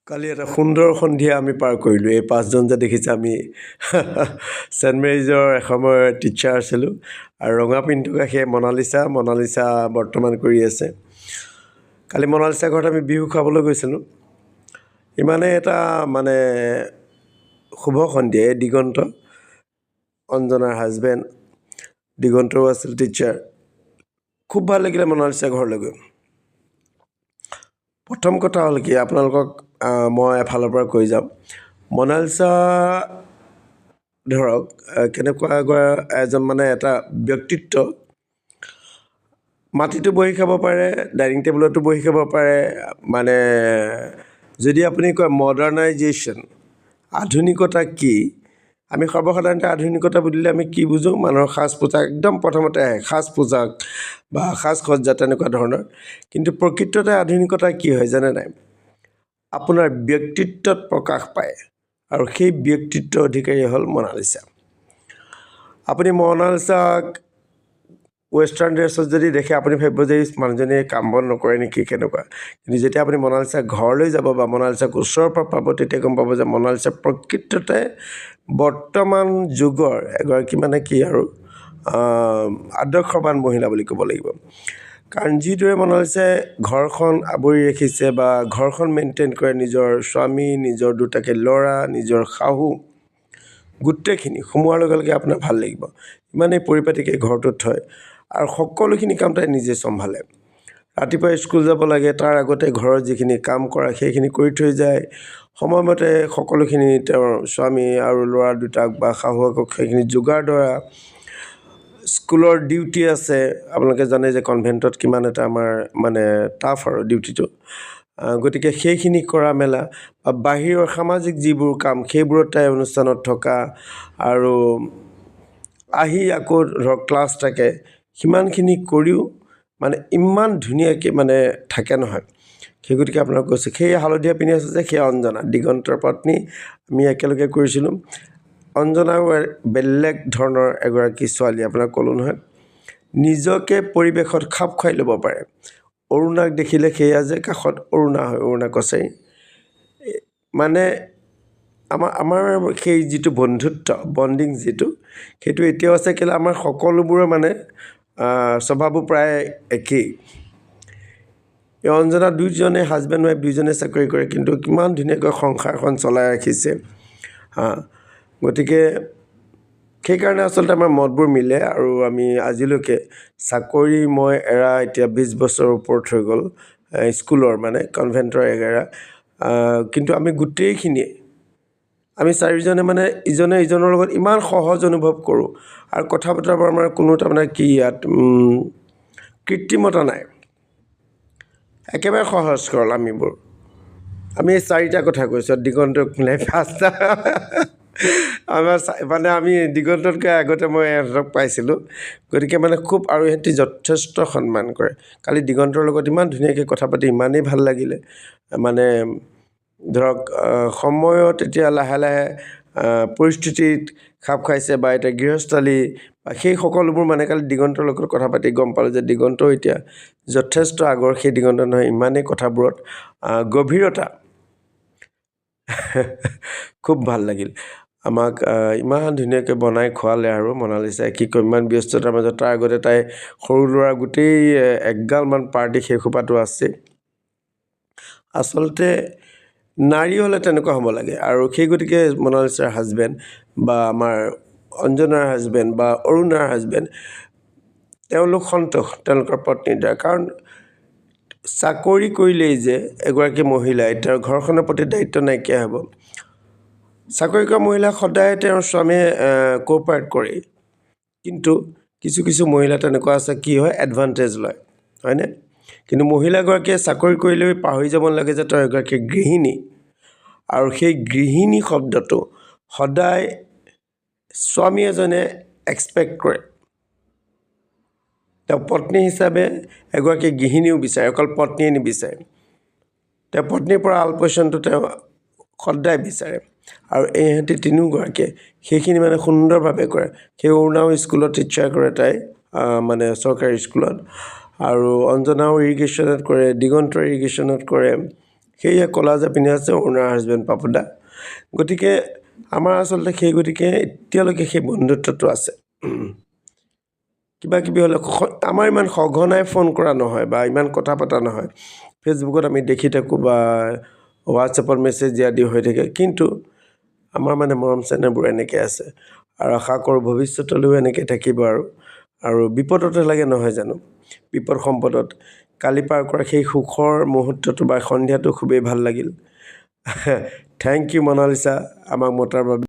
কালি এটা সুন্দৰ সন্ধিয়া আমি পাৰ কৰিলোঁ। এই পাঁচজন যে দেখিছে আমি ছেইণ্ট মেৰিজৰ এসময়ৰ টিচাৰ আছিলোঁ আৰু ৰঙা পিন্ধি থকা সেই মনালিছা বৰ্তমান কৰি আছে। কালি মনালিছা ঘৰত আমি বিহু খাবলৈ গৈছিলোঁ। ইমানেই এটা মানে শুভ সন্ধিয়া। এই দিগন্ত, অঞ্জনাৰ হাজবেণ্ড দিগন্তও আছিল টিচাৰ। খুব ভাল লাগিলে মনালিছা ঘৰলৈ গৈ। প্ৰথম কথা হ'ল কি, আপোনালোকক মই এফালৰ পৰা কৈ যাম। মনালিছা ধৰক কেনেকুৱা এজন মানে এটা ব্যক্তিত্ব। মাটিতো বহি খাব পাৰে, ডাইনিং টেবুলতো বহি খাব পাৰে। মানে যদি আপুনি কয় মডাৰ্ণাইজেশ্যন, আধুনিকতা কি, আমি সৰ্বসাধাৰণতে আধুনিকতা বুলিলে আমি কি বুজোঁ? মানুহৰ সাজ পোছাক একদম প্ৰথমতে আহে, সাজ পোছাক বা সাজ সজ্জা তেনেকুৱা ধৰণৰ। কিন্তু প্ৰকৃততে আধুনিকতা কি হয় জানে নাই? আপোনাৰ ব্যক্তিত্বত প্ৰকাশ পায়, আৰু সেই ব্যক্তিত্বৰ অধিকাৰী হ'ল মনালিছা। আপুনি মনালিছাক ৱেষ্টাৰ্ণ ড্ৰেছত যদি দেখে আপুনি ভাবিব যে মানুহজনীয়ে কাম বন নকৰে নেকি, কেনেকুৱা। কিন্তু যেতিয়া আপুনি মনালিছা ঘৰলৈ যাব বা মনালিছাক ওচৰৰ পৰা পাব, তেতিয়া গম পাব যে মনালিছা প্ৰকৃততে বৰ্তমান যুগৰ এগৰাকী মানে কি আৰু আদৰ্শৱান মহিলা বুলি ক'ব লাগিব। কাৰণ যিদৰে মনালিছাই ঘৰখন আৱৰি ৰাখিছে বা ঘৰখন মেইনটেইন কৰে, নিজৰ স্বামী, নিজৰ দুটাকে ল'ৰা, নিজৰ শাহু, গোটেইখিনি সোমোৱাৰ লগে লগে আপোনাৰ ভাল লাগিব। ইমানেই পৰিপাটিকৈ ঘৰটোত থয় আৰু সকলোখিনি কাম তাই নিজে চম্ভালে। ৰাতিপুৱা স্কুল যাব লাগে, তাৰ আগতে ঘৰৰ যিখিনি কাম কৰা সেইখিনি কৰি থৈ যায়। সময়মতে সকলোখিনি তেওঁৰ স্বামী আৰু ল'ৰা দুটাক বা শাহুৱেকক সেইখিনি যোগাৰ ধৰা। স্কুলৰ ডিউটি আছে, আপোনালোকে জানে যে কনভেণ্টত কিমান এটা আমাৰ মানে টাফ আৰু ডিউটিটো। গতিকে সেইখিনি কৰা মেলা বা বাহিৰৰ সামাজিক যিবোৰ কাম সেইবোৰত তাই অনুষ্ঠানত থকা, আৰু আহি আকৌ ধৰক ক্লাছ থাকে, সিমানখিনি কৰিও মানে ইমান ধুনীয়াকৈ মানে থাকে নহয়। সেই গতিকে আপোনাক কৈছোঁ, সেই হালধীয়া পিন্ধি আছে যে সেয়া অঞ্জনা, দিগন্তৰ পত্নী। আমি একেলগে কৰিছিলোঁ। অঞ্জনাও বেলেগ ধৰণৰ এগৰাকী ছোৱালী। আপোনাক ক'লোঁ নহয়, নিজকে পৰিৱেশত খাপ খুৱাই ল'ব পাৰে। অৰুণাক দেখিলে সেয়া যে কাষত অৰুণা হয়, অৰুণা কছাৰী। মানে আমাৰ সেই যিটো বন্ধুত্ব, বণ্ডিং যিটো, সেইটো এতিয়াও আছে। কেলৈ আমাৰ সকলোবোৰৰ মানে স্বভাৱো প্ৰায় একেই। এই অঞ্জনা দুইজনে হাজবেণ্ড ৱাইফ দুইজনে চাকৰি কৰে, কিন্তু কিমান ধুনীয়াকৈ সংসাৰখন চলাই ৰাখিছে। গতিকে সেইকাৰণে আচলতে আমাৰ মতবোৰ মিলে। আৰু আমি আজিলৈকে চাকৰি মই এৰা এতিয়া 20 বছৰৰ ওপৰত হৈ গ'ল, স্কুলৰ মানে কনভেণ্টৰ এৰা। কিন্তু আমি গোটেইখিনিয়ে আমি চাৰিজনে মানে ইজনে ইজনৰ লগত ইমান সহজ অনুভৱ কৰোঁ, আৰু কথা বতৰাবোৰ আমাৰ কোনো তাৰমানে কি ইয়াত কৃত্ৰিমতা নাই, একেবাৰে সহজ সৰল আমিবোৰ। আমি এই চাৰিটা কথা কৈছোঁ, দিগন্তক মিলাই পাঁচটা। আমাৰ মানে আমি দিগন্ততকৈ আগতে মই ইহঁতক পাইছিলোঁ। গতিকে মানে খুব, আৰু ইহঁতি যথেষ্ট সন্মান কৰে। কালি দিগন্তৰ লগত ইমান ধুনীয়াকৈ কথা পাতি ইমানেই ভাল লাগিলে। মানে ধৰক সময়ত এতিয়া লাহে লাহে পৰিস্থিতিত খাপ খাইছে বা এতিয়া গৃহস্থালী বা সেই সকলোবোৰ মানে কালি দিগন্তৰ লগত কথা পাতি গম পালোঁ যে দিগন্ত এতিয়া যথেষ্ট আগৰ সেই দিগন্ত নহয়। ইমানেই কথাবোৰত গভীৰতা। খুব ভাল লাগিল। আমাক ইমান ধুনীয়াকৈ বনাই খোৱালে, আৰু মনালিছাই কি কয় ইমান ব্যস্ততাৰ মাজত। তাৰ আগতে তাই সৰু ল'ৰা গোটেই এগালমান পাৰ্টি সেইসোপাটো আছে। আচলতে নাৰী হ'লে তেনেকুৱা হ'ব লাগে। আৰু সেই গতিকে মনালিছাৰ হাজবেণ্ড বা আমাৰ অঞ্জনাৰ হাজবেণ্ড বা অৰুণাৰ হাজবেণ্ড, তেওঁলোক সন্তোষ তেওঁলোকৰ পত্নীৰ দ্বাৰা। কাৰণ চাকৰি কৰিলেই যে এগৰাকী মহিলাই তেওঁৰ ঘৰখনৰ প্ৰতি দায়িত্ব নাইকিয়া হ'ব। চাকৰি কৰা মহিলাক সদায় তেওঁৰ স্বামীয়ে কোঅপাৰেট কৰে, কিন্তু কিছু কিছু মহিলা তেনেকুৱা আছে, কি হয়, এডভান্টেজ লয়, হয়নে? কিন্তু মহিলাগৰাকীয়ে চাকৰি কৰিলেও পাহৰি যাব নালাগে যে তেওঁ এগৰাকী গৃহিণী। আৰু সেই গৃহিণী শব্দটো সদায় স্বামী এজনে এক্সপেক্ট কৰে। তেওঁ পত্নী হিচাপে এগৰাকী গৃহিণীও বিচাৰে, অকল পত্নীয়ে নিবিচাৰে। তেওঁ পত্নীৰ পৰা আলপৈচানটো তেওঁ সদায় বিচাৰে। আৰু ইহঁতি তিনিওগৰাকীয়ে সেইখিনি মানে সুন্দৰভাৱে কৰে। সেই অৰুণাও স্কুলত টিচাৰ কৰে, তাই মানে চৰকাৰী স্কুলত। আৰু অঞ্জনাও ইৰিগেশ্যনত কৰে, দিগন্ত ইৰিগেশ্যনত কৰে। সেয়ে ক'লা যে পিন্ধি আছে অৰুণাৰ হাজবেণ্ড পাপুদা। গতিকে আমাৰ আচলতে সেই গতিকে এতিয়ালৈকে সেই বন্ধুত্বটো আছে। কিবা কিবি হ'লে আমাৰ ইমান সঘনাই ফোন কৰা নহয় বা ইমান কথা পতা নহয়। ফেচবুকত আমি দেখি থাকোঁ বা হোৱাটছএপত মেছেজ দিয়া দি হৈ থাকে, কিন্তু আমাৰ মানে মৰম চেনেহবোৰ এনেকৈ আছে আৰু আশা কৰোঁ ভৱিষ্যতলৈও এনেকৈ থাকিব আৰু বিপদতে লাগে নহয় জানো, বিপদ সম্পদত কালি পাৰ কৰা সেই সুখৰ মুহূৰ্তটো বা সন্ধিয়াটো খুবেই ভাল লাগিল। থেংক ইউ মনালিছা আমাক মতাৰ বাবে।